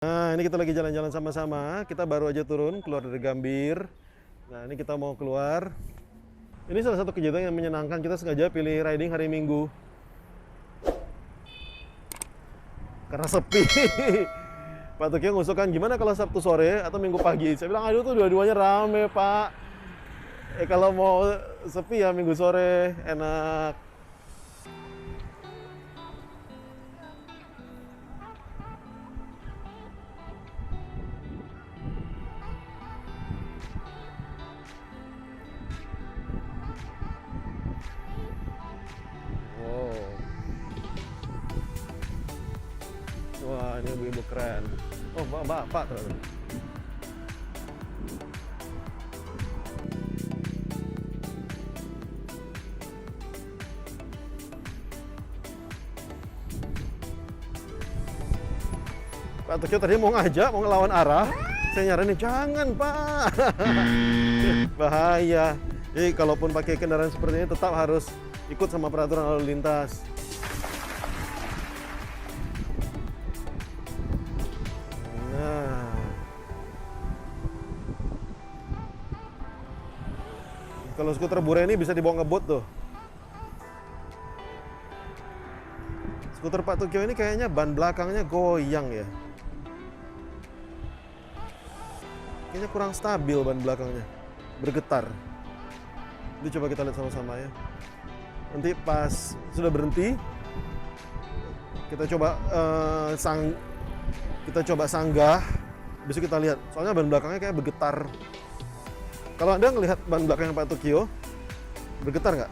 Nah, ini kita lagi jalan-jalan sama-sama. Kita baru aja turun keluar dari Gambir. Nah, ini kita mau keluar. Ini salah satu kegiatan yang menyenangkan. Kita sengaja pilih riding hari Minggu. Karena sepi. Pak Tukio ngusulkan gimana kalau Sabtu sore atau Minggu pagi. Saya bilang, aduh tuh dua-duanya rame, Pak. Kalau mau sepi ya Minggu sore, enak. Wow. Wah, ini ibu-ibu keren. Oh, bapak ternyata. Pak Tukio tadi mau ngajak, mau ngelawan arah. Saya nyaranin, jangan Pak. Bahaya. Jadi kalaupun pakai kendaraan seperti ini tetap harus ikut sama peraturan lalu lintas. Nah, kalau skuter Bure ini bisa dibawa ngebut tuh. Skuter Pak Tukio ini kayaknya ban belakangnya goyang ya. Kayaknya kurang stabil ban belakangnya, bergetar. Itu coba kita lihat sama-sama ya. Nanti pas sudah berhenti, kita coba sanggah. Besok kita lihat. Soalnya ban belakangnya kayak bergetar. Kalau Anda ngelihat ban belakang Pak Tukio, bergetar nggak?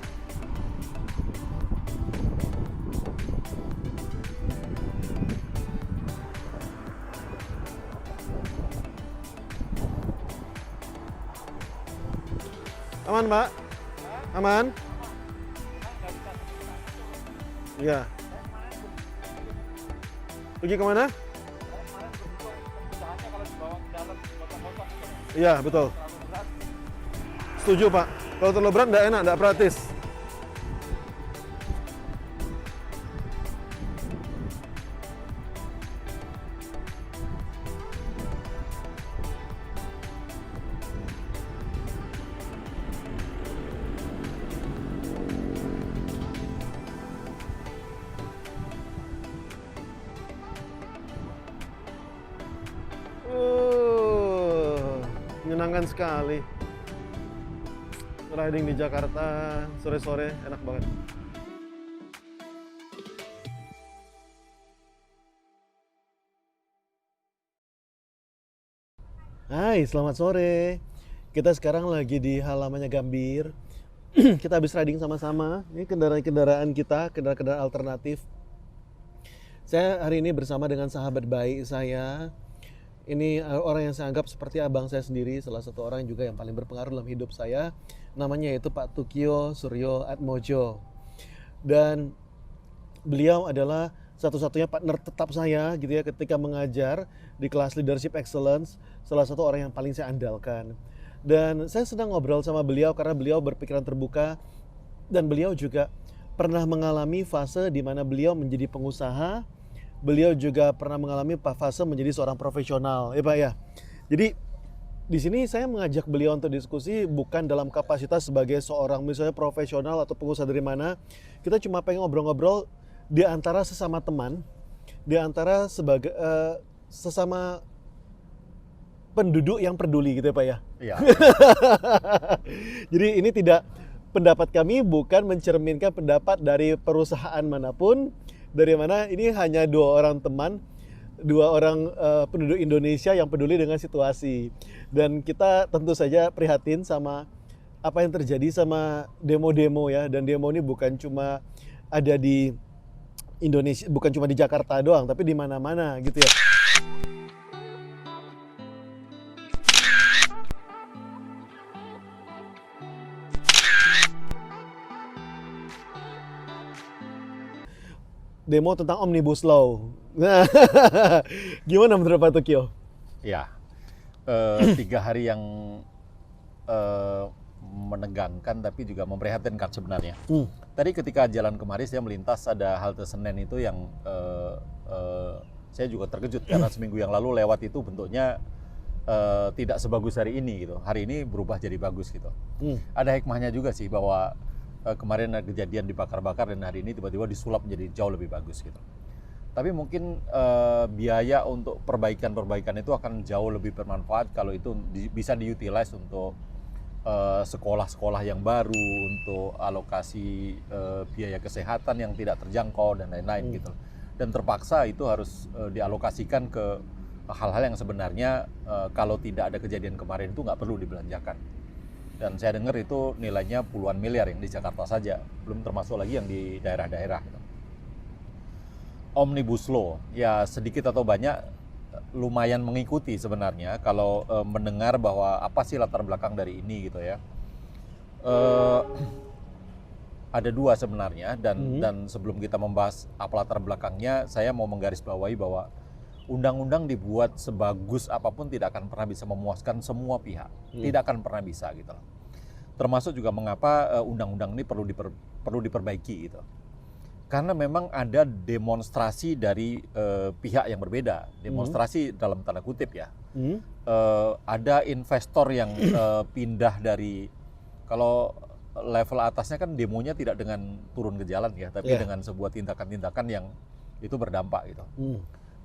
Aman, Pak? Aman? Iya. Pergi kemana? Iya, betul. Setuju, Pak. Kalau terlalu berat, nggak enak, nggak praktis. Menyenangkan sekali. Riding di Jakarta sore-sore enak banget. Hai, selamat sore. Kita sekarang lagi di halamannya Gambir. Kita habis riding sama-sama. Ini kendaraan-kendaraan kita, kendaraan-kendaraan alternatif. Saya hari ini bersama dengan sahabat baik saya. Ini orang yang saya anggap seperti abang saya sendiri, salah satu orang juga yang paling berpengaruh dalam hidup saya. Namanya yaitu Pak Tukio Suryo Atmojo. Dan beliau adalah satu-satunya partner tetap saya gitu ya ketika mengajar di kelas Leadership Excellence, salah satu orang yang paling saya andalkan. Dan saya sedang ngobrol sama beliau karena beliau berpikiran terbuka dan beliau juga pernah mengalami fase di mana beliau menjadi pengusaha. Beliau juga pernah mengalami fase menjadi seorang profesional, ya Pak ya. Jadi di sini saya mengajak beliau untuk diskusi bukan dalam kapasitas sebagai seorang misalnya profesional atau pengusaha dari mana. Kita cuma pengen ngobrol-ngobrol di antara sesama teman, di antara sebagai sesama penduduk yang peduli gitu ya Pak ya. Iya. Jadi ini tidak, pendapat kami bukan mencerminkan pendapat dari perusahaan manapun, dari mana ini hanya dua orang teman, dua orang penduduk Indonesia yang peduli dengan situasi. Dan kita tentu saja prihatin sama apa yang terjadi sama demo-demo ya. Dan demo ini bukan cuma ada di Indonesia, bukan cuma di Jakarta doang, tapi di mana-mana gitu ya. Demo tentang Omnibus Law. Nah, gimana menurut Pak Tukio? Ya, 3 hari yang menegangkan tapi juga memprihatinkan sebenarnya. Tadi ketika jalan kemari saya melintas ada halte Senen itu yang Saya juga terkejut karena seminggu yang lalu lewat itu bentuknya tidak sebagus hari ini gitu. Hari ini berubah jadi bagus gitu. Ada hikmahnya juga sih bahwa kemarin ada kejadian dibakar-bakar dan hari ini tiba-tiba disulap menjadi jauh lebih bagus gitu. Tapi mungkin biaya untuk perbaikan-perbaikan itu akan jauh lebih bermanfaat kalau itu bisa diutilize untuk sekolah-sekolah yang baru, untuk alokasi biaya kesehatan yang tidak terjangkau dan lain-lain gitu. Dan terpaksa itu harus dialokasikan ke hal-hal yang sebenarnya kalau tidak ada kejadian kemarin itu nggak perlu dibelanjakan. Dan saya dengar itu nilainya puluhan miliar yang di Jakarta saja, belum termasuk lagi yang di daerah-daerah gitu. Omnibus Law, ya sedikit atau banyak lumayan mengikuti sebenarnya kalau mendengar bahwa apa sih latar belakang dari ini gitu ya. Ada dua sebenarnya dan sebelum kita membahas apa latar belakangnya, saya mau menggarisbawahi bahwa undang-undang dibuat sebagus apapun tidak akan pernah bisa memuaskan semua pihak, tidak akan pernah bisa gitu. Termasuk juga mengapa undang-undang ini perlu diperbaiki gitu. Karena memang ada demonstrasi dari pihak yang berbeda, demonstrasi dalam tanda kutip ya. Ada investor yang pindah dari, kalau level atasnya kan demonya tidak dengan turun ke jalan ya, tapi dengan sebuah tindakan-tindakan yang itu berdampak gitu.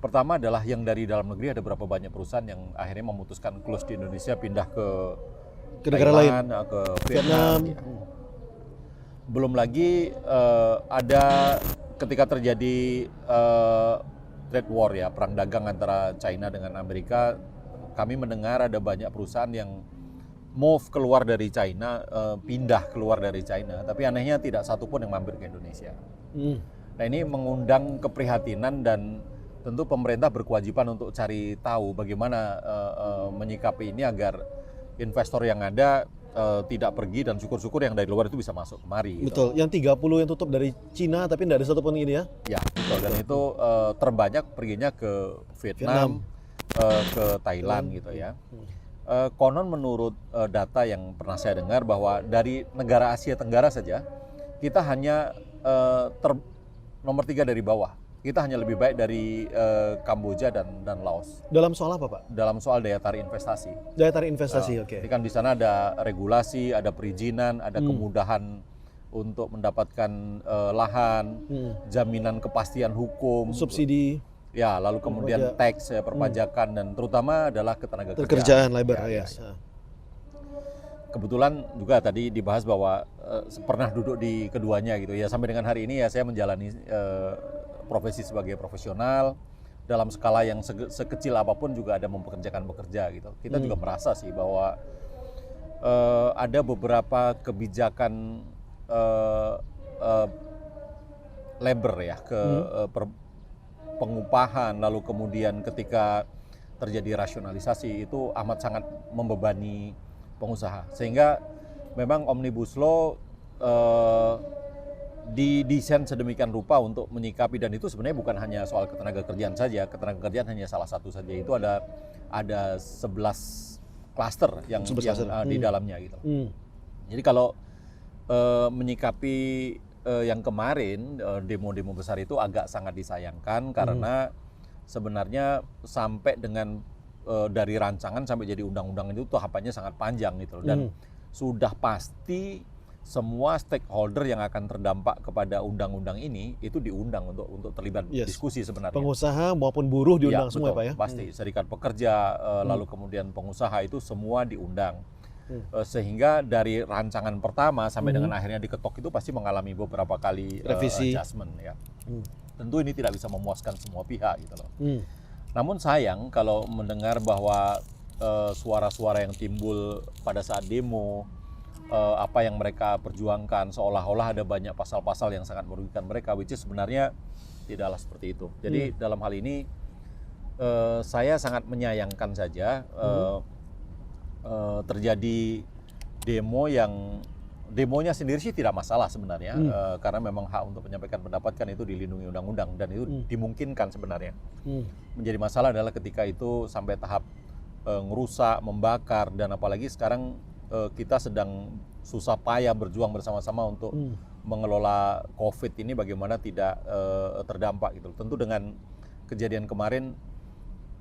Pertama adalah yang dari dalam negeri, ada berapa banyak perusahaan yang akhirnya memutuskan close di Indonesia, pindah ke negara lain, ke Vietnam. Ya. Belum lagi ada ketika terjadi trade war ya, perang dagang antara China dengan Amerika, kami mendengar ada banyak perusahaan yang move keluar dari China, pindah keluar dari China, tapi anehnya tidak satu pun yang mampir ke Indonesia. Nah ini mengundang keprihatinan dan tentu pemerintah berkewajiban untuk cari tahu bagaimana menyikapi ini agar investor yang ada tidak pergi dan syukur-syukur yang dari luar itu bisa masuk kemari. Betul, gitu. Yang 30 yang tutup dari Cina tapi tidak ada satu pun ini ya? Ya, betul. Dan itu terbanyak perginya ke Vietnam. Ke Thailand gitu ya. Konon menurut data yang pernah saya dengar bahwa dari negara Asia Tenggara saja kita hanya nomor 3 dari bawah. Kita hanya lebih baik dari Kamboja dan Laos. Dalam soal apa, Pak? Dalam soal daya tarik investasi. Daya tarik investasi, oke. Kan di sana ada regulasi, ada perizinan, ada kemudahan untuk mendapatkan lahan, jaminan kepastian hukum, subsidi. Ya, lalu kemudian tax, perpajakan, dan terutama adalah ketenaga kerjaan labor. Kebetulan juga tadi dibahas bahwa pernah duduk di keduanya gitu ya, sampai dengan hari ini ya saya menjalani profesi sebagai profesional dalam skala yang sekecil apapun juga ada mempekerjakan pekerja gitu. Kita juga merasa sih bahwa ada beberapa kebijakan labor ya pengupahan, lalu kemudian ketika terjadi rasionalisasi itu amat sangat membebani pengusaha, sehingga memang Omnibus Law didesain sedemikian rupa untuk menyikapi, dan itu sebenarnya bukan hanya soal ketenaga kerjaan saja, ketenaga kerjaan hanya salah satu saja, itu ada 11 klaster yang di dalamnya gitu. Jadi kalau menyikapi yang kemarin demo-demo besar itu agak sangat disayangkan karena sebenarnya sampai dengan dari rancangan sampai jadi undang-undang itu tahapannya sangat panjang gitu loh. Dan sudah pasti semua stakeholder yang akan terdampak kepada undang-undang ini itu diundang untuk terlibat diskusi sebenarnya. Pengusaha maupun buruh diundang semua, Pak ya? Pasti, serikat pekerja, lalu kemudian pengusaha itu semua diundang. Sehingga dari rancangan pertama sampai dengan akhirnya diketok itu pasti mengalami beberapa kali revisi, adjustment ya. Tentu ini tidak bisa memuaskan semua pihak gitu loh. Namun sayang kalau mendengar bahwa suara-suara yang timbul pada saat demo, apa yang mereka perjuangkan seolah-olah ada banyak pasal-pasal yang sangat merugikan mereka, which is sebenarnya tidaklah seperti itu. Jadi dalam hal ini saya sangat menyayangkan saja terjadi demo yang demonya sendiri sih tidak masalah sebenarnya, karena memang hak untuk menyampaikan pendapat kan itu dilindungi undang-undang dan itu dimungkinkan sebenarnya. Menjadi masalah adalah ketika itu sampai tahap ngerusak, membakar, dan apalagi sekarang kita sedang susah payah berjuang bersama-sama untuk mengelola COVID ini bagaimana tidak terdampak gitu. Tentu dengan kejadian kemarin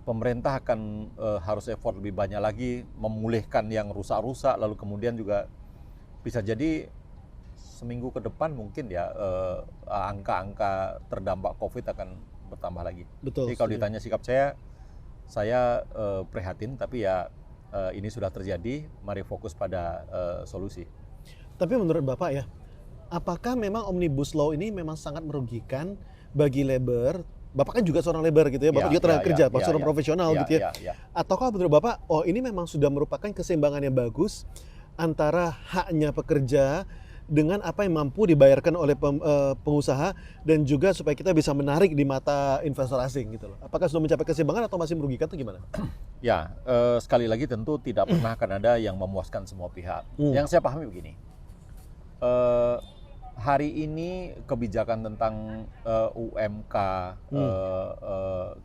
pemerintah akan harus effort lebih banyak lagi memulihkan yang rusak-rusak, lalu kemudian juga bisa jadi seminggu ke depan mungkin ya angka-angka terdampak COVID akan bertambah lagi. Betul. Jadi kalau ditanya sikap saya prihatin, tapi ya ini sudah terjadi, mari fokus pada solusi. Tapi menurut Bapak ya, apakah memang Omnibus Law ini memang sangat merugikan bagi labor? Bapak kan juga seorang labor gitu ya, Bapak juga tenaga kerja, seorang profesional gitu ya. Ataukah menurut Bapak, oh ini memang sudah merupakan keseimbangan yang bagus antara haknya pekerja dengan apa yang mampu dibayarkan oleh pengusaha dan juga supaya kita bisa menarik di mata investor asing gitu loh. Apakah sudah mencapai keseimbangan atau masih merugikan atau gimana? Ya, sekali lagi tentu tidak pernah akan ada yang memuaskan semua pihak. Yang saya pahami begini, hari ini kebijakan tentang UMK,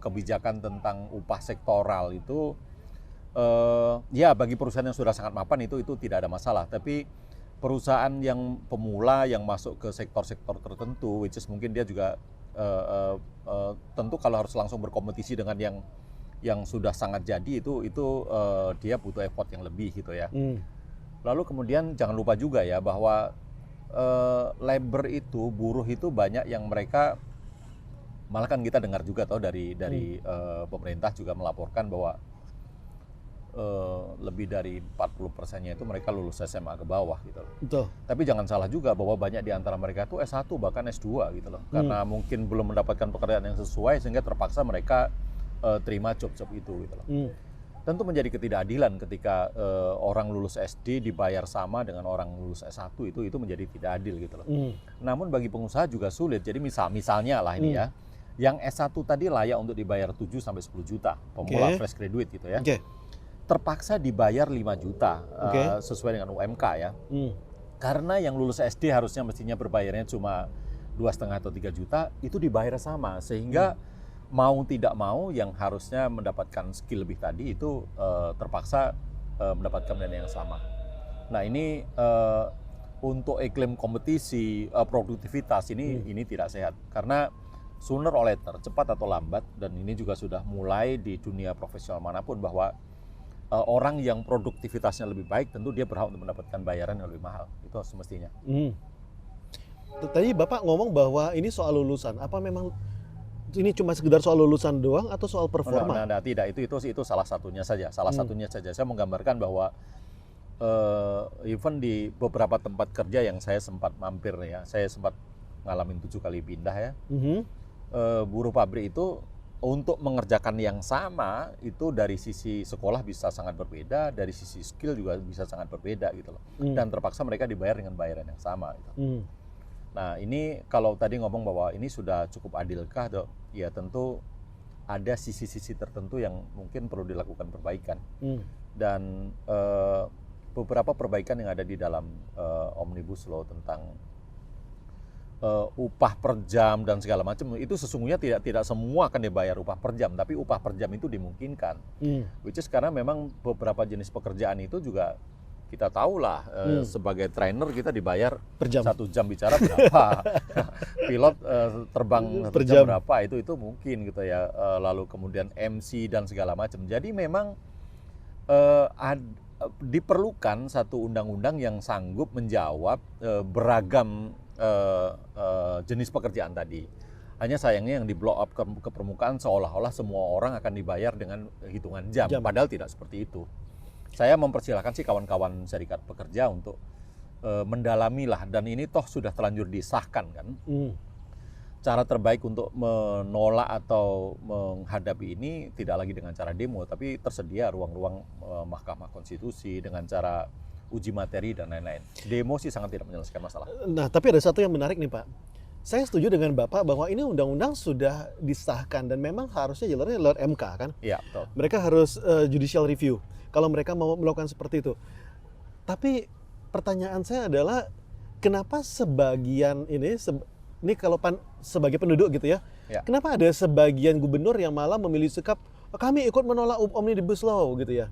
kebijakan tentang upah sektoral itu, ya bagi perusahaan yang sudah sangat mapan itu tidak ada masalah. Tapi perusahaan yang pemula yang masuk ke sektor-sektor tertentu, which is mungkin dia juga tentu kalau harus langsung berkompetisi dengan yang sudah sangat jadi itu dia butuh effort yang lebih gitu ya. Lalu kemudian jangan lupa juga ya bahwa labor itu, buruh itu banyak yang mereka, malah kan kita dengar juga dari pemerintah juga melaporkan bahwa lebih dari 40%-nya itu mereka lulus SMA ke bawah gitu loh. Betul. Tapi jangan salah juga bahwa banyak di antara mereka itu S1 bahkan S2 gitu loh. Karena mungkin belum mendapatkan pekerjaan yang sesuai sehingga terpaksa mereka terima job-job itu gitu loh. Tentu menjadi ketidakadilan ketika orang lulus SD dibayar sama dengan orang lulus S1 itu menjadi tidak adil gitu loh. Namun bagi pengusaha juga sulit. Jadi misalnya lah ini ya, yang S1 tadi layak untuk dibayar 7 sampai 10 juta pemula fresh graduate gitu ya. Terpaksa dibayar 5 juta sesuai dengan UMK ya. Karena yang lulus SD harusnya mestinya berbayarnya cuma 2,5 atau 3 juta, itu dibayar sama sehingga mau tidak mau yang harusnya mendapatkan skill lebih tadi itu terpaksa mendapatkan dana yang sama. Nah ini untuk iklim kompetisi, produktivitas ini tidak sehat karena sooner or later, cepat atau lambat, dan ini juga sudah mulai di dunia profesional manapun bahwa orang yang produktivitasnya lebih baik tentu dia berhak untuk mendapatkan bayaran yang lebih mahal, itu semestinya. Tadi Bapak ngomong bahwa ini soal lulusan, apa memang ini cuma sekedar soal lulusan doang atau soal performa? Nah, tidak, itu salah satunya saja. Saya menggambarkan bahwa even di beberapa tempat kerja yang saya sempat mampir ya, saya sempat ngalamin 7 kali pindah ya. Buruh pabrik itu untuk mengerjakan yang sama itu dari sisi sekolah bisa sangat berbeda, dari sisi skill juga bisa sangat berbeda gitu loh. Dan terpaksa mereka dibayar dengan bayaran yang sama gitu. Nah ini kalau tadi ngomong bahwa ini sudah cukup adilkah, ya tentu ada sisi-sisi tertentu yang mungkin perlu dilakukan perbaikan. Dan beberapa perbaikan yang ada di dalam Omnibus Law tentang upah per jam dan segala macam itu sesungguhnya tidak semua akan dibayar upah per jam, tapi upah per jam itu dimungkinkan. Which is karena memang beberapa jenis pekerjaan itu juga kita tahu lah sebagai trainer kita dibayar per jam. 1 jam bicara berapa, pilot terbang per jam berapa, itu mungkin gitu ya. Lalu kemudian MC dan segala macam. Jadi memang diperlukan satu undang-undang yang sanggup menjawab beragam jenis pekerjaan tadi. Hanya sayangnya yang di blow up ke permukaan seolah-olah semua orang akan dibayar dengan hitungan jam. Padahal tidak seperti itu. Saya mempersilahkan sih kawan-kawan serikat pekerja untuk mendalami lah, dan ini toh sudah terlanjur disahkan kan. Cara terbaik untuk menolak atau menghadapi ini tidak lagi dengan cara demo, tapi tersedia ruang-ruang Mahkamah Konstitusi dengan cara uji materi dan lain-lain. Demo sih sangat tidak menyelesaikan masalah. Nah, tapi ada satu yang menarik nih Pak. Saya setuju dengan Bapak bahwa ini undang-undang sudah disahkan dan memang harusnya jalurnya lewat MK kan? Iya, betul. Mereka harus judicial review kalau mereka mau melakukan seperti itu. Tapi pertanyaan saya adalah kenapa sebagian ini kalau sebagai penduduk gitu ya, kenapa ada sebagian gubernur yang malah memilih sikap kami ikut menolak Omnibus Law gitu ya?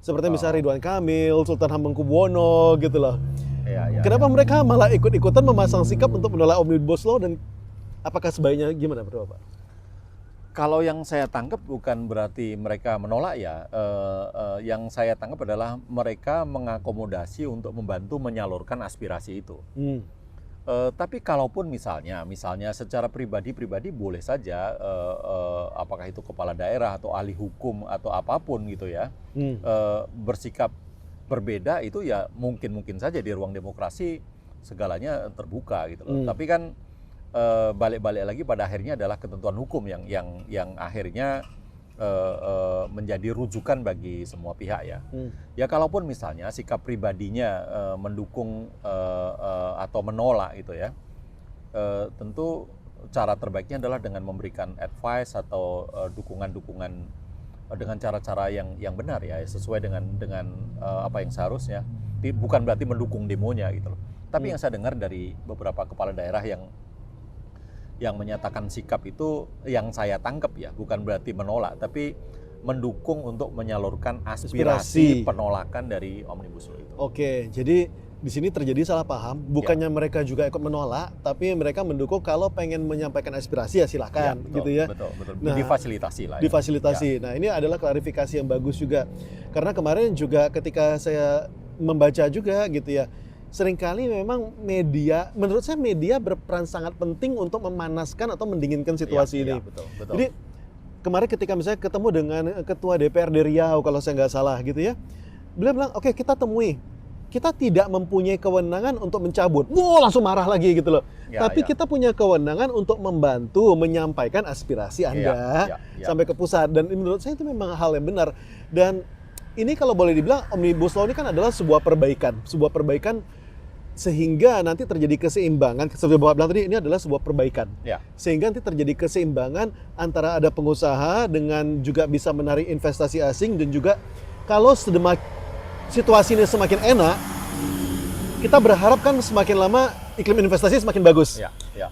Seperti misalnya Ridwan Kamil, Sultan Hamengkubuwono gitu loh. Kenapa mereka malah ikut-ikutan memasang sikap untuk menolak Omnibus Law, dan apakah sebaiknya gimana menurut Bapak? Kalau yang saya tangkap bukan berarti mereka menolak ya. Yang saya tangkap adalah mereka mengakomodasi untuk membantu menyalurkan aspirasi itu. Tapi kalaupun misalnya secara pribadi boleh saja, apakah itu kepala daerah atau ahli hukum atau apapun gitu ya, bersikap berbeda itu ya mungkin saja di ruang demokrasi segalanya terbuka gitu loh. Tapi kan balik-balik lagi pada akhirnya adalah ketentuan hukum yang akhirnya menjadi rujukan bagi semua pihak ya. Ya kalaupun misalnya sikap pribadinya mendukung atau menolak gitu ya, tentu cara terbaiknya adalah dengan memberikan advice atau dukungan-dukungan dengan cara-cara yang benar ya, sesuai dengan apa yang seharusnya. Bukan berarti mendukung demonya gitu loh. Tapi yang saya dengar dari beberapa kepala daerah yang menyatakan sikap itu, yang saya tangkap ya, bukan berarti menolak, tapi mendukung untuk menyalurkan aspirasi penolakan dari Omnibus Law itu. Oke, jadi di sini terjadi salah paham. Bukannya mereka juga ikut menolak, tapi mereka mendukung kalau pengen menyampaikan aspirasi ya silahkan, betul, gitu ya. Betul. Nah, difasilitasi lah. Difasilitasi. Nah, ini adalah klarifikasi yang bagus juga. Karena kemarin juga ketika saya membaca juga gitu ya, seringkali memang media, menurut saya media berperan sangat penting untuk memanaskan atau mendinginkan situasi ini. Betul. Jadi kemarin ketika misalnya ketemu dengan Ketua DPRD Riau kalau saya nggak salah gitu ya, beliau bilang oke, kita temui, kita tidak mempunyai kewenangan untuk mencabut. Langsung marah lagi gitu loh. Tapi kita punya kewenangan untuk membantu menyampaikan aspirasi Anda sampai ke pusat. Dan menurut saya itu memang hal yang benar. Dan ini kalau boleh dibilang Omnibus Law ini kan adalah sebuah perbaikan sehingga nanti terjadi keseimbangan. Seperti Bapak bilang tadi, ini adalah sebuah perbaikan. Sehingga nanti terjadi keseimbangan antara ada pengusaha dengan juga bisa menarik investasi asing, dan juga kalau situasi ini semakin enak, kita berharap kan semakin lama iklim investasi semakin bagus.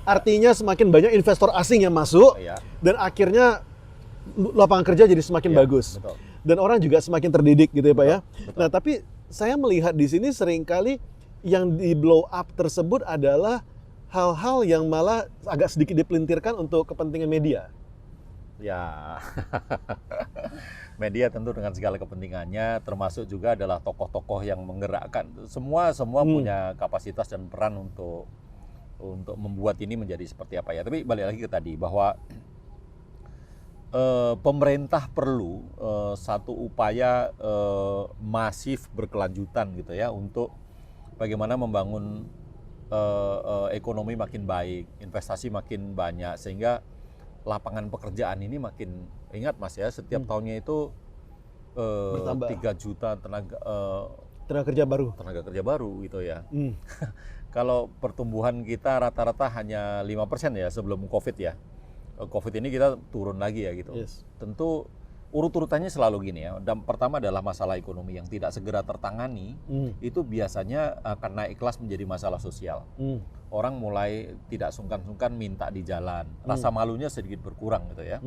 Artinya semakin banyak investor asing yang masuk, dan akhirnya lapangan kerja jadi semakin bagus. Betul. Dan orang juga semakin terdidik gitu ya Pak ya. Betul. Nah tapi saya melihat di sini seringkali yang di blow up tersebut adalah hal-hal yang malah agak sedikit dipelintirkan untuk kepentingan media. Ya, media tentu dengan segala kepentingannya, termasuk juga adalah tokoh-tokoh yang menggerakkan. Semua punya kapasitas dan peran untuk membuat ini menjadi seperti apa ya. Tapi balik lagi ke tadi bahwa pemerintah perlu satu upaya masif berkelanjutan gitu ya, untuk bagaimana membangun ekonomi makin baik, investasi makin banyak, sehingga lapangan pekerjaan ini makin, ingat Mas ya, setiap tahunnya itu 3 juta tenaga kerja baru gitu ya. Kalau pertumbuhan kita rata-rata hanya 5% ya sebelum Covid ya. Covid ini kita turun lagi ya gitu. Tentu urut-urutannya selalu gini ya. Dan pertama adalah masalah ekonomi yang tidak segera tertangani, itu biasanya akan naik kelas menjadi masalah sosial. Orang mulai tidak sungkan-sungkan minta di jalan, rasa malunya sedikit berkurang gitu ya.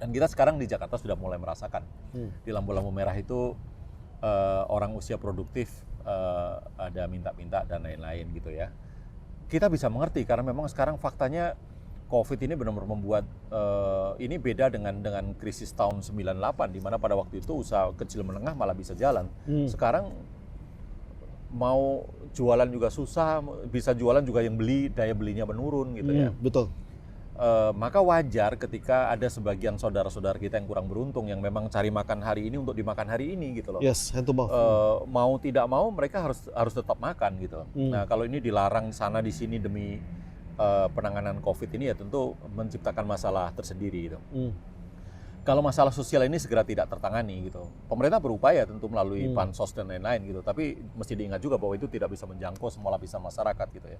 Dan kita sekarang di Jakarta sudah mulai merasakan di lampu-lampu merah itu orang usia produktif ada minta-minta dan lain-lain gitu ya. Kita bisa mengerti karena memang sekarang faktanya Covid ini benar-benar membuat ini beda dengan krisis tahun 98, di mana pada waktu itu usaha kecil menengah malah bisa jalan. Sekarang mau jualan juga susah, bisa jualan juga yang beli, daya belinya menurun gitu ya. Betul. Maka wajar ketika ada sebagian saudara-saudara kita yang kurang beruntung, yang memang cari makan hari ini untuk dimakan hari ini gitu loh. Hand to mouth. Mau tidak mau mereka harus tetap makan gitu. Nah kalau ini dilarang sana di sini demi penanganan Covid ini ya tentu menciptakan masalah tersendiri gitu. Kalau masalah sosial ini segera tidak tertangani gitu, pemerintah berupaya tentu melalui bansos dan lain-lain gitu, tapi mesti diingat juga bahwa itu tidak bisa menjangkau semua lapisan masyarakat gitu ya.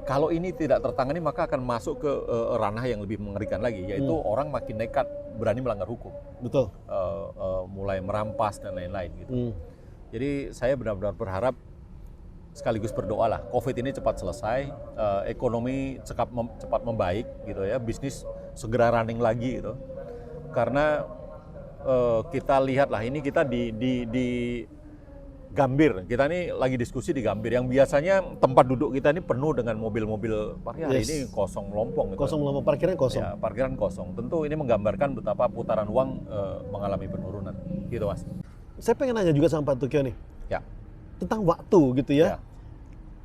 Kalau ini tidak tertangani maka akan masuk ke ranah yang lebih mengerikan lagi, yaitu orang makin nekat berani melanggar hukum. Betul. Mulai merampas dan lain-lain gitu. Jadi saya benar-benar berharap sekaligus berdoa lah Covid ini cepat selesai, ekonomi cepat membaik gitu ya, bisnis segera running lagi gitu. Karena kita lihat lah ini kita Gambir, kita ini lagi diskusi di Gambir yang biasanya tempat duduk kita ini penuh dengan mobil-mobil parkir, hari ini kosong melompong gitu. Kosong melompong, parkiran kosong. Ya, parkiran kosong. Tentu ini menggambarkan betapa putaran uang mengalami penurunan, gitu Mas. Saya pengen nanya juga sama Pak Tukyo nih, Ya. tentang waktu gitu ya. Ya.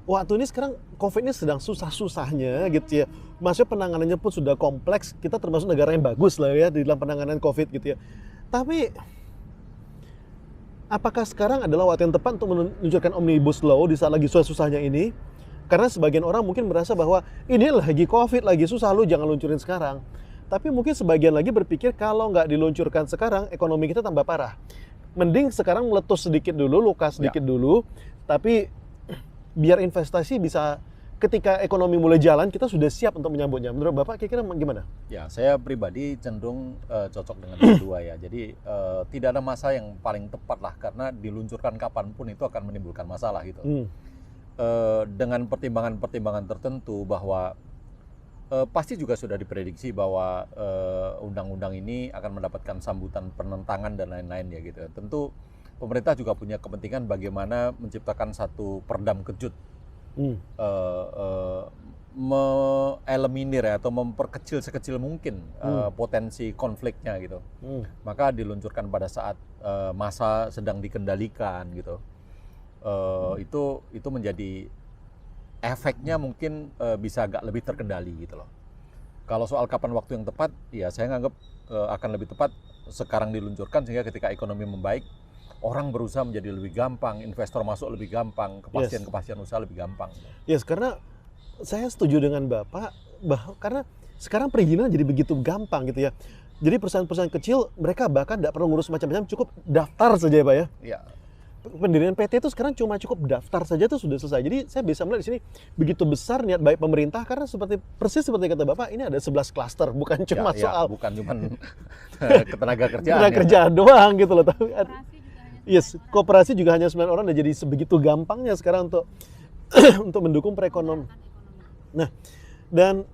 Waktu ini sekarang COVID ini sedang susah-susahnya gitu ya. Maksudnya penanganannya pun sudah kompleks, kita termasuk negara yang bagus lah ya di dalam penanganan COVID gitu ya. Tapi apakah sekarang adalah waktu yang tepat untuk menunjukkan Omnibus Law di saat lagi susah-susahnya ini? Karena sebagian orang mungkin merasa bahwa ini lagi COVID, lagi susah, lu jangan luncurin sekarang. Tapi mungkin sebagian lagi berpikir kalau nggak diluncurkan sekarang, ekonomi kita tambah parah. Mending sekarang meletus sedikit dulu, luka sedikit dulu, tapi biar investasi bisa, ketika ekonomi mulai jalan, kita sudah siap untuk menyambutnya. Menurut Bapak kira-kira gimana? Ya, saya pribadi cenderung cocok dengan kedua ya. Jadi tidak ada masa yang paling tepat lah, karena diluncurkan kapanpun itu akan menimbulkan masalah gitu. Dengan pertimbangan-pertimbangan tertentu bahwa pasti juga sudah diprediksi bahwa undang-undang ini akan mendapatkan sambutan penentangan dan lain-lain ya gitu. Tentu pemerintah juga punya kepentingan bagaimana menciptakan satu peredam kejut, mengeliminir atau memperkecil sekecil mungkin potensi konfliknya gitu. Maka diluncurkan pada saat masa sedang dikendalikan gitu. Itu menjadi efeknya mungkin bisa agak lebih terkendali gitu loh. Kalau soal kapan waktu yang tepat, ya saya nganggap akan lebih tepat sekarang diluncurkan, sehingga ketika ekonomi membaik, orang berusaha menjadi lebih gampang, investor masuk lebih gampang, kepastian usaha lebih gampang. Yes, karena saya setuju dengan Bapak bahwa karena sekarang perizinan jadi begitu gampang gitu ya. Jadi perusahaan-perusahaan kecil mereka bahkan tidak perlu ngurus macam-macam, cukup daftar saja ya Pak ya. Ya. Pendirian PT itu sekarang cuma cukup daftar saja itu sudah selesai. Jadi saya bisa melihat di sini begitu besar niat baik pemerintah, karena persis seperti kata Bapak, ini ada 11 klaster, bukan cuma soal bukan cuma ketenaga kerjaan. Tenaga kerjaan doang gitu loh, tapi koperasi juga hanya 9 orang, dan jadi sebegitu gampangnya sekarang untuk untuk mendukung perekonomian. Nah, dan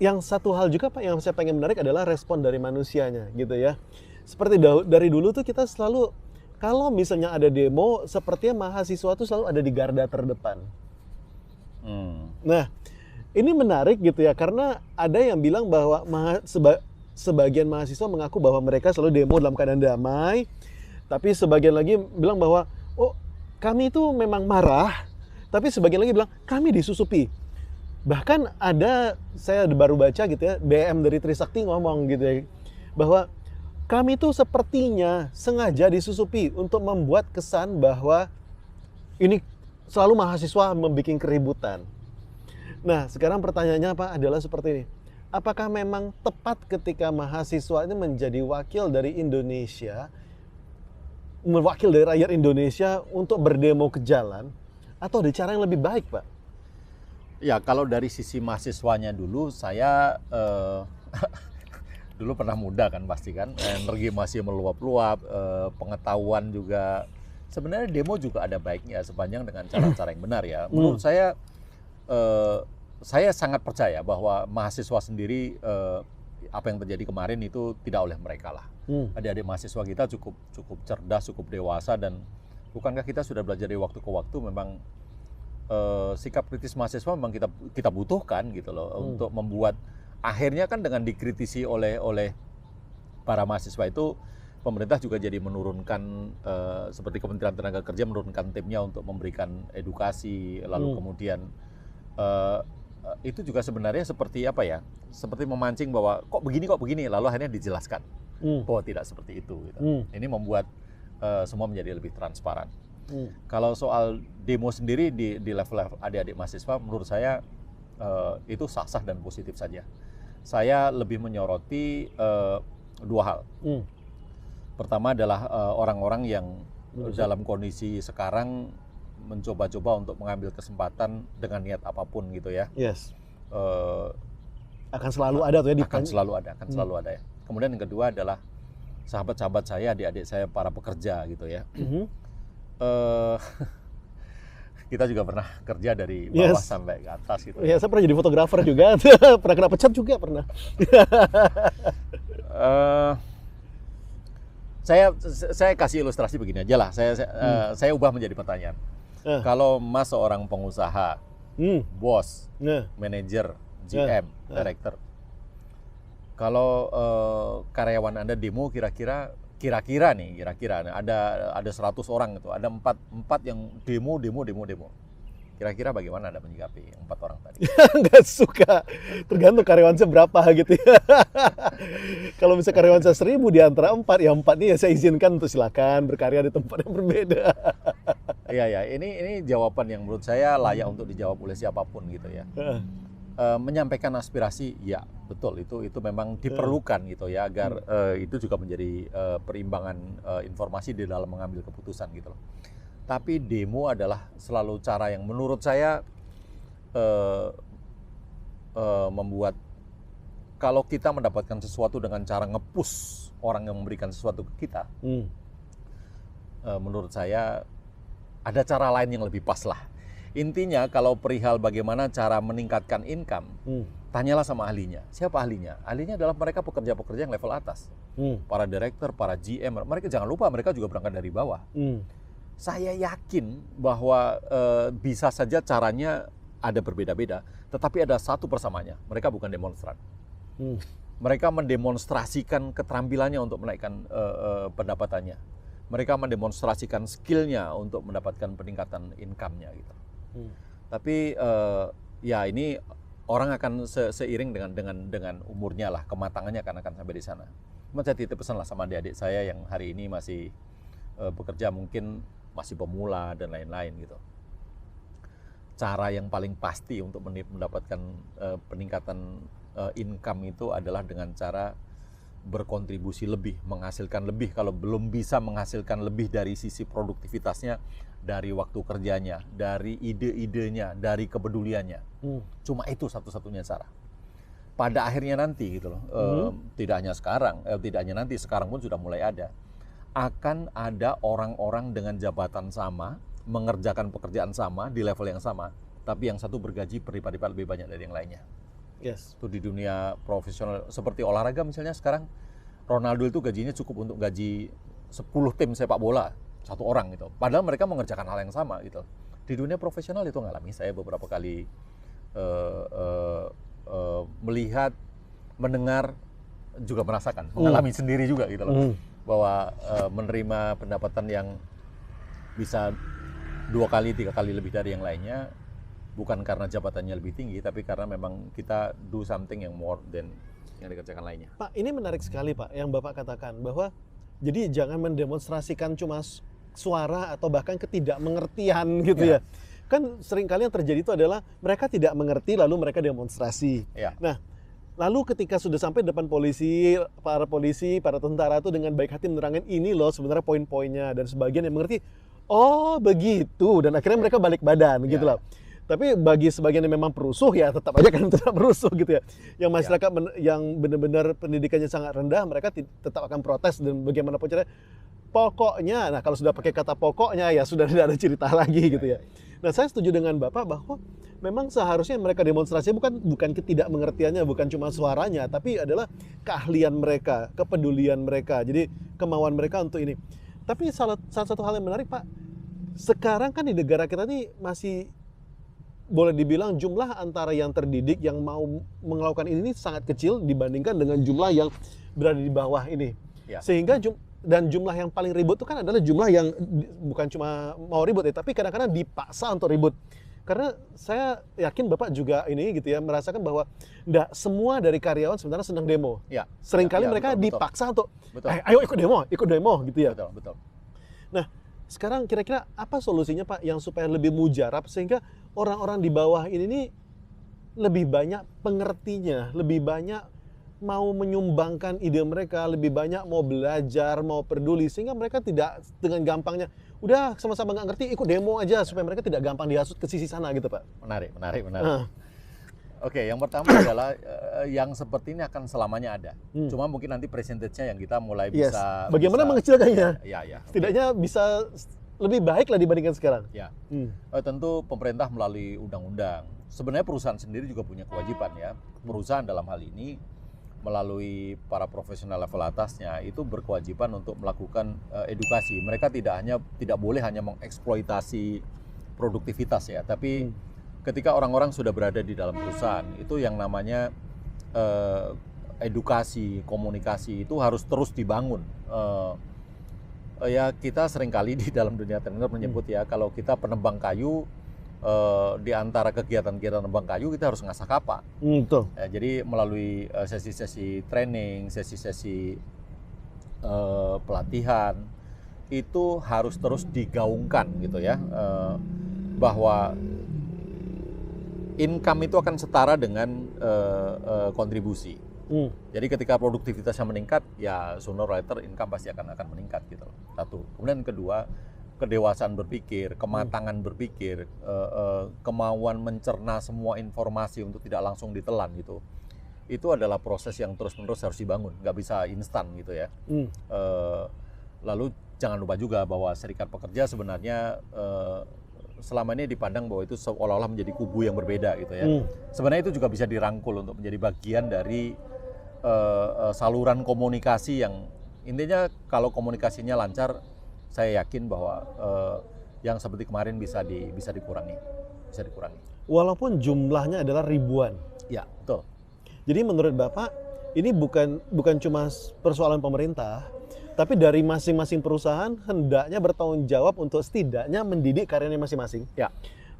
yang satu hal juga Pak yang saya pengen menarik adalah respon dari manusianya gitu ya. Seperti dari dulu tuh kita selalu, kalau misalnya ada demo, sepertinya mahasiswa tuh selalu ada di garda terdepan. Nah, ini menarik gitu ya, karena ada yang bilang bahwa sebagian mahasiswa mengaku bahwa mereka selalu demo dalam keadaan damai, tapi sebagian lagi bilang bahwa kami itu memang marah, tapi sebagian lagi bilang kami disusupi. Bahkan saya baru baca gitu ya, BM dari Trisakti ngomong gitu ya, bahwa kami itu sepertinya sengaja disusupi untuk membuat kesan bahwa ini selalu mahasiswa membuat keributan. Nah, sekarang pertanyaannya adalah seperti ini. Apakah memang tepat ketika mahasiswa ini menjadi wakil dari Indonesia, wakil dari rakyat Indonesia untuk berdemo ke jalan, atau ada cara yang lebih baik, Pak? Ya, kalau dari sisi mahasiswanya dulu, saya dulu pernah muda kan pasti kan, energi masih meluap-luap, pengetahuan juga. Sebenarnya demo juga ada baiknya sepanjang dengan cara-cara yang benar ya. Menurut saya sangat percaya bahwa mahasiswa sendiri, apa yang terjadi kemarin itu tidak oleh mereka lah. Adik-adik mahasiswa kita cukup cerdas, cukup dewasa, dan bukankah kita sudah belajar dari waktu ke waktu memang sikap kritis mahasiswa memang kita butuhkan gitu loh, untuk membuat akhirnya kan dengan dikritisi oleh para mahasiswa itu, pemerintah juga jadi menurunkan, seperti Kementerian Tenaga Kerja menurunkan timnya untuk memberikan edukasi, lalu kemudian itu juga sebenarnya seperti apa ya, seperti memancing bahwa kok begini, lalu akhirnya dijelaskan bahwa tidak seperti itu gitu. Ini membuat semua menjadi lebih transparan. Kalau soal demo sendiri di level adik-adik mahasiswa, menurut saya itu sah-sah dan positif saja. Saya lebih menyoroti dua hal. Pertama adalah orang-orang yang dalam kondisi sekarang mencoba-coba untuk mengambil kesempatan dengan niat apapun gitu ya. Yes. Akan selalu ada tuh ya. Akan selalu ada ya. Kemudian yang kedua adalah sahabat-sahabat saya, adik-adik saya, para pekerja gitu ya. Kita juga pernah kerja dari bawah sampai ke atas gitu. Ya, saya pernah jadi fotografer juga, pernah kena pecat juga pernah. Saya kasih ilustrasi begini aja lah. Saya ubah menjadi pertanyaan. Kalau Mas seorang pengusaha, bos, manajer, GM, director, kalau karyawan Anda demo kira-kira ada 100 orang itu, ada empat yang demo. Kira-kira bagaimana Anda menyikapi yang 4 orang tadi? Nggak suka, tergantung karyawan saya berapa gitu ya. Kalau misalnya karyawan saya 1000 di antara 4, ya 4 ini ya saya izinkan untuk silakan berkarya di tempat yang berbeda. Iya, ini jawaban yang menurut saya layak untuk dijawab oleh siapapun gitu ya. Menyampaikan aspirasi, ya betul, itu memang diperlukan gitu ya, agar itu juga menjadi perimbangan informasi di dalam mengambil keputusan gitu loh. Tapi demo adalah selalu cara yang menurut saya membuat, kalau kita mendapatkan sesuatu dengan cara nge-push orang yang memberikan sesuatu ke kita, menurut saya ada cara lain yang lebih pas lah. Intinya kalau perihal bagaimana cara meningkatkan income, tanyalah sama ahlinya. Siapa ahlinya? Ahlinya adalah mereka pekerja-pekerja yang level atas. Para director, para GM, mereka jangan lupa mereka juga berangkat dari bawah. Saya yakin bahwa bisa saja caranya ada berbeda-beda, tetapi ada satu persamaannya, mereka bukan demonstran. Mereka mendemonstrasikan keterampilannya untuk menaikkan pendapatannya. Mereka mendemonstrasikan skillnya untuk mendapatkan peningkatan income-nya gitu. Tapi ya ini orang akan seiring dengan umurnya lah, kematangannya akan sampai di sana. Cuma saya titip pesan lah sama adik-adik saya yang hari ini masih bekerja, mungkin masih pemula dan lain-lain gitu. Cara yang paling pasti untuk mendapatkan peningkatan income itu adalah dengan cara berkontribusi lebih, menghasilkan lebih. Kalau belum bisa menghasilkan lebih dari sisi produktivitasnya, dari waktu kerjanya, dari ide-idenya, dari kepeduliannya. Cuma itu satu-satunya cara. Pada akhirnya nanti gitu loh, tidak hanya nanti, sekarang pun sudah mulai ada. Akan ada orang-orang dengan jabatan sama, mengerjakan pekerjaan sama, di level yang sama, tapi yang satu bergaji berlipat-lipat lebih banyak dari yang lainnya. Yes. Itu di dunia profesional, seperti olahraga misalnya sekarang, Ronaldo itu gajinya cukup untuk gaji 10 tim sepak bola, satu orang gitu. Padahal mereka mengerjakan hal yang sama gitu. Di dunia profesional itu ngalami, saya beberapa kali melihat, mendengar, juga merasakan, mengalami sendiri juga gitu loh. Bahwa menerima pendapatan yang bisa 2 kali, 3 kali lebih dari yang lainnya, bukan karena jabatannya lebih tinggi, tapi karena memang kita do something yang more than yang dikerjakan lainnya. Pak, ini menarik sekali Pak, yang Bapak katakan, bahwa jadi jangan mendemonstrasikan cuma suara atau bahkan ketidakmengertian gitu ya. Kan seringkali yang terjadi itu adalah mereka tidak mengerti lalu mereka demonstrasi. Nah, lalu ketika sudah sampai depan polisi, para tentara itu dengan baik hati menerangkan ini loh sebenarnya poin-poinnya, dan sebagian yang mengerti, oh begitu, dan akhirnya mereka balik badan gitu loh. Tapi bagi sebagian yang memang perusuh, ya tetap aja kan tetap perusuh gitu ya. Yang masyarakat yang benar-benar pendidikannya sangat rendah, mereka tetap akan protes dan bagaimanapun caranya. Pokoknya, nah kalau sudah pakai kata pokoknya ya sudah tidak ada cerita lagi gitu ya. Nah saya setuju dengan Bapak bahwa memang seharusnya mereka demonstrasi bukan ketidakmengertiannya, bukan cuma suaranya, tapi adalah keahlian mereka, kepedulian mereka, jadi kemauan mereka untuk ini. Tapi salah satu hal yang menarik Pak, sekarang kan di negara kita ini masih boleh dibilang jumlah antara yang terdidik yang mau melakukan ini sangat kecil dibandingkan dengan jumlah yang berada di bawah ini. Sehingga jumlah yang paling ribut itu kan adalah jumlah yang bukan cuma mau ribut ya, tapi kadang-kadang dipaksa untuk ribut. Karena saya yakin Bapak juga ini gitu ya, merasakan bahwa enggak semua dari karyawan sebenarnya senang demo. Seringkali mereka dipaksa untuk ayo ikut demo gitu ya. Betul. Nah, sekarang kira-kira apa solusinya Pak yang supaya lebih mujarab sehingga orang-orang di bawah ini nih lebih banyak pengertinya, lebih banyak mau menyumbangkan ide mereka, lebih banyak mau belajar, mau peduli, sehingga mereka tidak dengan gampangnya udah sama-sama nggak ngerti ikut demo aja, supaya mereka tidak gampang dihasut ke sisi sana gitu Pak. Menarik. Oke, yang pertama adalah yang seperti ini akan selamanya ada. Cuma mungkin nanti persentasenya yang kita mulai bisa bagaimana mengecilkannya? Setidaknya Okay. bisa lebih baik lah dibandingkan sekarang. Tentu pemerintah melalui undang-undang. Sebenarnya perusahaan sendiri juga punya kewajiban ya. Perusahaan dalam hal ini melalui para profesional level atasnya itu berkewajiban untuk melakukan edukasi. Mereka tidak boleh hanya mengeksploitasi produktivitas ya, tapi ketika orang-orang sudah berada di dalam perusahaan itu yang namanya edukasi, komunikasi itu harus terus dibangun. Ya kita seringkali di dalam dunia trainer menyebut ya kalau kita penebang kayu, di antara kegiatan-kegiatan nebang kayu kita harus ngasah kapak. Betul. Ya, jadi melalui sesi-sesi training, sesi-sesi pelatihan itu harus terus digaungkan gitu ya, bahwa income itu akan setara dengan kontribusi. Jadi ketika produktivitasnya meningkat, ya sooner or later income pasti akan meningkat gitu. Satu. Kemudian kedua, kedewasaan berpikir, kematangan berpikir, kemauan mencerna semua informasi untuk tidak langsung ditelan gitu. Itu adalah proses yang terus-menerus harus dibangun, nggak bisa instan gitu ya. Lalu jangan lupa juga bahwa serikat pekerja sebenarnya selama ini dipandang bahwa itu seolah-olah menjadi kubu yang berbeda gitu ya. Sebenarnya itu juga bisa dirangkul untuk menjadi bagian dari saluran komunikasi yang intinya kalau komunikasinya lancar, saya yakin bahwa yang seperti kemarin bisa dikurangi. Walaupun jumlahnya adalah ribuan. Ya, betul. Jadi menurut Bapak, ini bukan cuma persoalan pemerintah, tapi dari masing-masing perusahaan hendaknya bertanggung jawab untuk setidaknya mendidik karyanya masing-masing. Ya.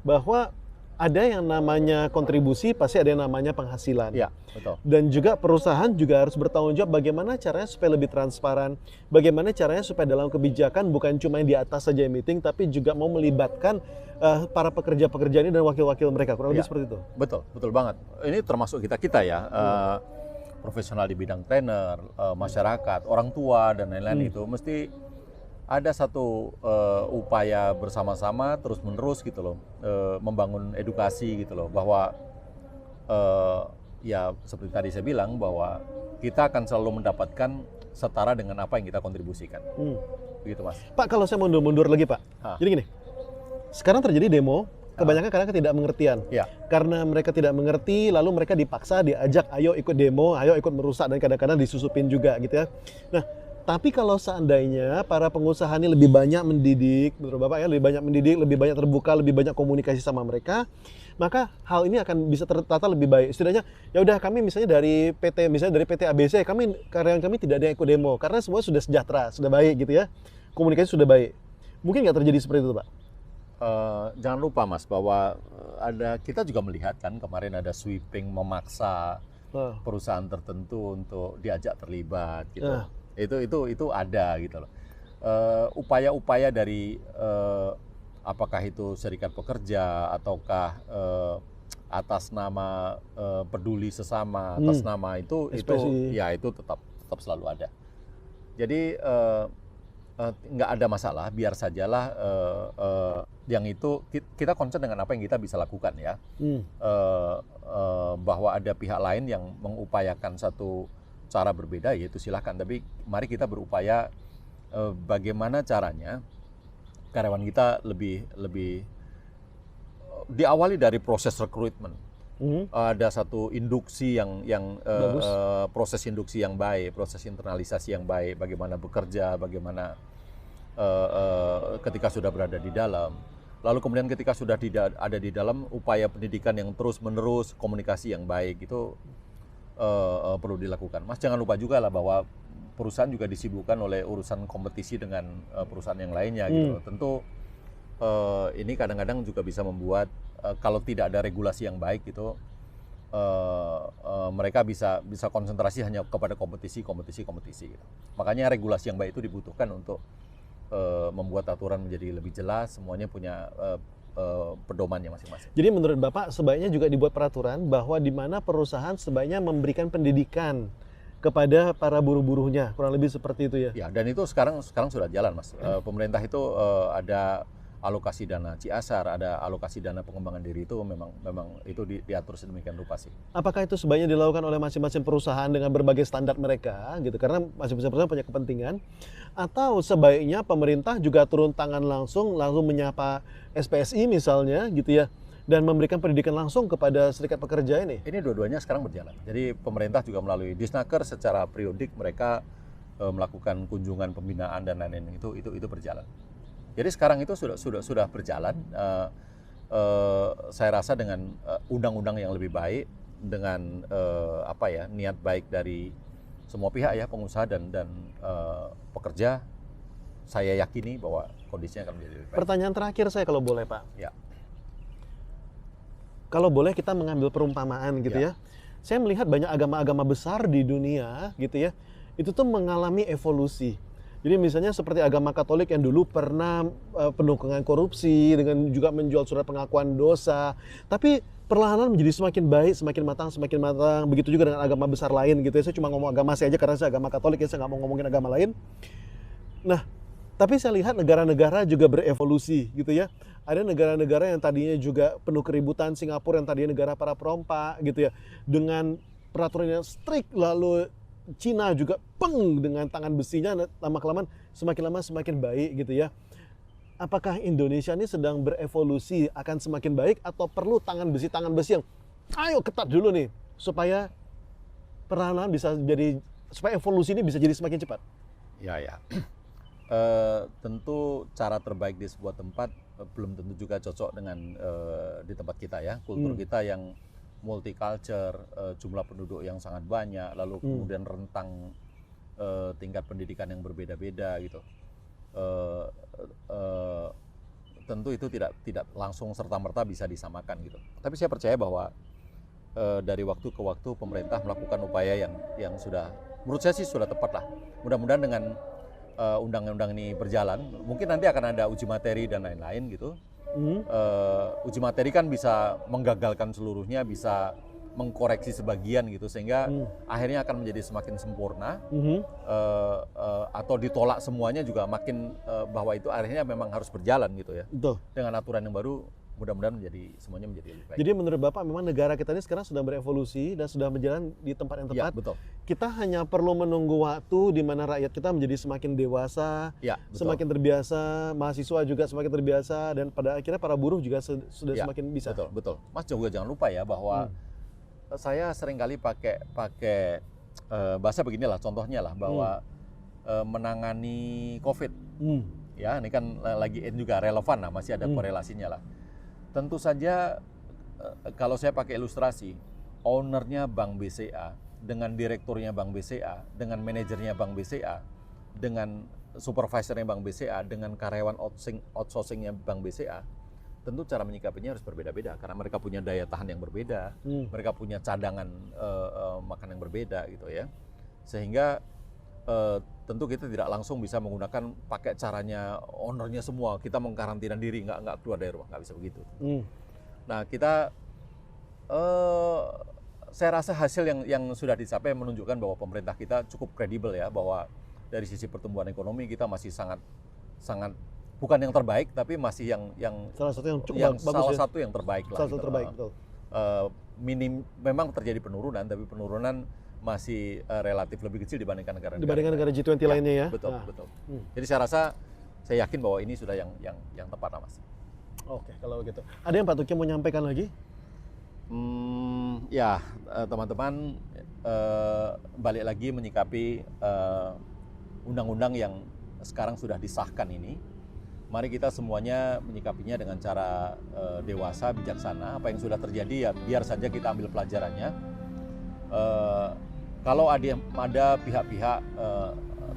Bahwa ada yang namanya kontribusi, pasti ada yang namanya penghasilan. Ya, betul. Dan juga perusahaan juga harus bertanggung jawab bagaimana caranya supaya lebih transparan, bagaimana caranya supaya dalam kebijakan bukan cuma yang di atas saja yang meeting, tapi juga mau melibatkan para pekerja-pekerja ini dan wakil-wakil mereka. Kurang lebih seperti itu. Betul, betul banget. Ini termasuk kita ya, profesional di bidang trainer, masyarakat, orang tua dan lain-lain itu mesti ada satu upaya bersama-sama terus-menerus gitu loh, membangun edukasi gitu loh, bahwa ya seperti tadi saya bilang bahwa kita akan selalu mendapatkan setara dengan apa yang kita kontribusikan. Begitu Mas. Pak, kalau saya mundur lagi Pak, jadi gini, sekarang terjadi demo, kebanyakan karena ketidakmengertian. Ya. Karena mereka tidak mengerti, lalu mereka dipaksa diajak, ayo ikut demo, ayo ikut merusak, dan kadang-kadang disusupin juga gitu ya. Nah, tapi kalau seandainya para pengusaha ini lebih banyak mendidik, menurut Bapak ya, lebih banyak mendidik, lebih banyak terbuka, lebih banyak komunikasi sama mereka, maka hal ini akan bisa tertata lebih baik. Setidaknya, ya udah kami misalnya dari PT ABC, karyawan kami tidak ada yang ikut demo karena semua sudah sejahtera, sudah baik gitu ya, komunikasi sudah baik. Mungkin nggak terjadi seperti itu, Pak? Jangan lupa Mas bahwa kita juga melihat kan kemarin ada sweeping memaksa perusahaan tertentu untuk diajak terlibat gitu. Itu ada gitu loh. Upaya-upaya dari apakah itu serikat pekerja ataukah atas nama peduli sesama, atas nama itu ya itu tetap selalu ada. Jadi nggak ada masalah, biar sajalah yang itu kita concern dengan apa yang kita bisa lakukan ya. Bahwa ada pihak lain yang mengupayakan satu cara berbeda, yaitu silahkan. Tapi mari kita berupaya bagaimana caranya karyawan kita lebih diawali dari proses rekrutmen. Ada satu induksi yang proses induksi yang baik, proses internalisasi yang baik, bagaimana bekerja, bagaimana ketika sudah berada di dalam. Lalu kemudian ketika sudah ada di dalam, upaya pendidikan yang terus-menerus, komunikasi yang baik itu perlu dilakukan. Mas, jangan lupa juga lah bahwa perusahaan juga disibukkan oleh urusan kompetisi dengan perusahaan yang lainnya gitu. Tentu ini kadang-kadang juga bisa membuat kalau tidak ada regulasi yang baik gitu, mereka bisa konsentrasi hanya kepada kompetisi gitu. Makanya regulasi yang baik itu dibutuhkan untuk membuat aturan menjadi lebih jelas, semuanya punya pedomannya masing-masing. Jadi menurut Bapak sebaiknya juga dibuat peraturan bahwa di mana perusahaan sebaiknya memberikan pendidikan kepada para buruh-buruhnya, kurang lebih seperti itu ya. Ya, dan itu sekarang sudah jalan Mas. Pemerintah itu ada alokasi dana CSR, ada alokasi dana pengembangan diri, itu memang itu diatur sedemikian rupa sih. Apakah itu sebaiknya dilakukan oleh masing-masing perusahaan dengan berbagai standar mereka gitu, karena masing-masing perusahaan punya kepentingan, atau sebaiknya pemerintah juga turun tangan langsung menyapa SPSI misalnya gitu ya, dan memberikan pendidikan langsung kepada serikat pekerja ini? Ini dua-duanya sekarang berjalan. Jadi pemerintah juga melalui Disnaker secara periodik mereka melakukan kunjungan pembinaan dan lain-lain itu berjalan. Jadi sekarang itu sudah berjalan. Saya rasa dengan undang-undang yang lebih baik, dengan niat baik dari semua pihak ya, pengusaha dan pekerja, saya yakini bahwa kondisinya akan menjadi lebih baik. Pertanyaan terakhir saya kalau boleh Pak. Ya. Kalau boleh kita mengambil perumpamaan gitu ya. Saya melihat banyak agama-agama besar di dunia gitu ya. Itu tuh mengalami evolusi. Jadi misalnya seperti agama Katolik yang dulu pernah penuh dengan korupsi, dengan juga menjual surat pengakuan dosa. Tapi perlahan-lahan menjadi semakin baik, semakin matang. Begitu juga dengan agama besar lain gitu ya. Saya cuma ngomong agama saya aja karena saya agama Katolik ya, saya nggak mau ngomongin agama lain. Nah, tapi saya lihat negara-negara juga berevolusi gitu ya. Ada negara-negara yang tadinya juga penuh keributan, Singapura yang tadinya negara para perompak gitu ya. Dengan peraturan yang strict, lalu Cina juga dengan tangan besinya, lama-kelamaan semakin lama semakin baik gitu ya. Apakah Indonesia ini sedang berevolusi akan semakin baik atau perlu tangan besi yang ayo ketat dulu nih supaya perlahan-lahan bisa jadi, supaya evolusi ini bisa jadi semakin cepat? Ya. Tentu cara terbaik di sebuah tempat belum tentu juga cocok dengan di tempat kita ya. Kultur kita yang multicultural, jumlah penduduk yang sangat banyak, lalu kemudian rentang tingkat pendidikan yang berbeda-beda gitu. Tentu itu tidak langsung serta-merta bisa disamakan gitu. Tapi saya percaya bahwa dari waktu ke waktu pemerintah melakukan upaya yang sudah, menurut saya sih sudah tepat lah. Mudah-mudahan dengan undang-undang ini berjalan, mungkin nanti akan ada uji materi dan lain-lain gitu. Uji materi kan bisa menggagalkan seluruhnya, bisa mengkoreksi sebagian gitu, sehingga akhirnya akan menjadi semakin sempurna. Atau ditolak semuanya juga makin bahwa itu akhirnya memang harus berjalan gitu ya. Betul. Dengan aturan yang baru, mudah-mudahan semuanya menjadi lebih baik. Jadi menurut Bapak memang negara kita ini sekarang sudah berevolusi dan sudah berjalan di tempat yang tepat. Ya, betul. Kita hanya perlu menunggu waktu di mana rakyat kita menjadi semakin dewasa, Ya, betul. semakin terbiasa, mahasiswa juga semakin terbiasa, dan pada akhirnya para buruh juga sudah semakin bisa. Betul. Mas juga jangan lupa ya bahwa saya seringkali pakai bahasa beginilah, contohnya lah bahwa menangani COVID. Ya, ini kan lagi juga relevan lah, masih ada korelasinya lah. Tentu saja kalau saya pakai ilustrasi, ownernya Bank BCA, dengan direkturnya Bank BCA, dengan manajernya Bank BCA, dengan supervisornya Bank BCA, dengan karyawan outsourcingnya Bank BCA, tentu cara menyikapinya harus berbeda-beda karena mereka punya daya tahan yang berbeda, mereka punya cadangan makan yang berbeda gitu ya. Sehingga tentu kita tidak langsung bisa menggunakan pakai caranya ownernya semua, kita mengkarantina diri, nggak keluar dari rumah, nggak bisa begitu. Nah kita, saya rasa hasil yang sudah dicapai menunjukkan bahwa pemerintah kita cukup kredibel ya, bahwa dari sisi pertumbuhan ekonomi kita masih sangat bukan yang terbaik, tapi masih yang salah satu yang cukup bagus salah ya? satu yang terbaik lah. Salah satu terbaik, betul. Memang terjadi penurunan, tapi penurunan masih relatif lebih kecil dibandingkan negara G20 lainnya ya. Betul. Jadi saya yakin bahwa ini sudah yang tepat lah, Mas. Oke, kalau begitu. Ada yang Pak Tuki mau nyampaikan lagi? Teman-teman, balik lagi menyikapi undang-undang yang sekarang sudah disahkan ini. Mari kita semuanya menyikapinya dengan cara dewasa, bijaksana. Apa yang sudah terjadi ya biar saja kita ambil pelajarannya. Kalau ada pihak-pihak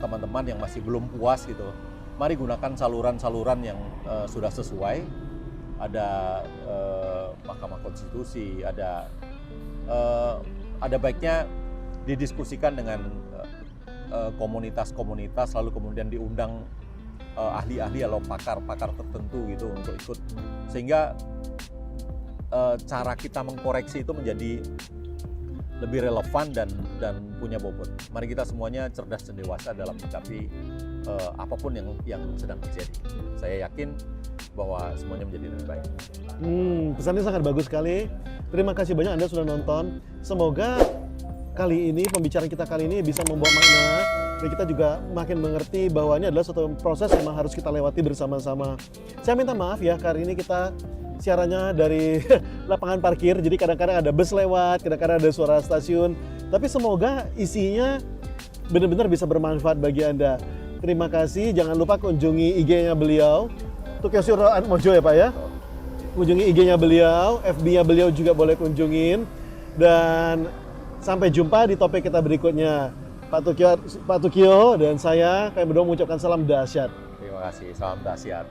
teman-teman yang masih belum puas gitu, mari gunakan saluran-saluran yang sudah sesuai. Ada Mahkamah Konstitusi, ada baiknya didiskusikan dengan komunitas-komunitas, lalu kemudian diundang ahli-ahli atau pakar-pakar tertentu gitu untuk ikut, sehingga cara kita mengkoreksi itu menjadi lebih relevan dan punya bobot. Mari kita semuanya cerdas dan dewasa dalam menyikapi apapun yang sedang terjadi. Saya yakin bahwa semuanya menjadi lebih baik. Pesannya sangat bagus sekali. Terima kasih banyak Anda sudah nonton. Semoga kali ini, pembicaraan kita kali ini bisa membawa makna, dan kita juga makin mengerti bahwa ini adalah suatu proses yang memang harus kita lewati bersama-sama. Saya minta maaf ya, kali ini kita siarannya dari lapangan parkir, jadi kadang-kadang ada bus lewat, kadang-kadang ada suara stasiun. Tapi semoga isinya benar-benar bisa bermanfaat bagi Anda. Terima kasih, jangan lupa kunjungi IG-nya beliau, Tukiosiro Atmojo ya Pak ya. Kunjungi IG-nya beliau, FB-nya beliau juga boleh kunjungin. Dan sampai jumpa di topik kita berikutnya. Pak Tukio dan saya, kami berdua mengucapkan salam dahsyat. Terima kasih, salam dahsyat.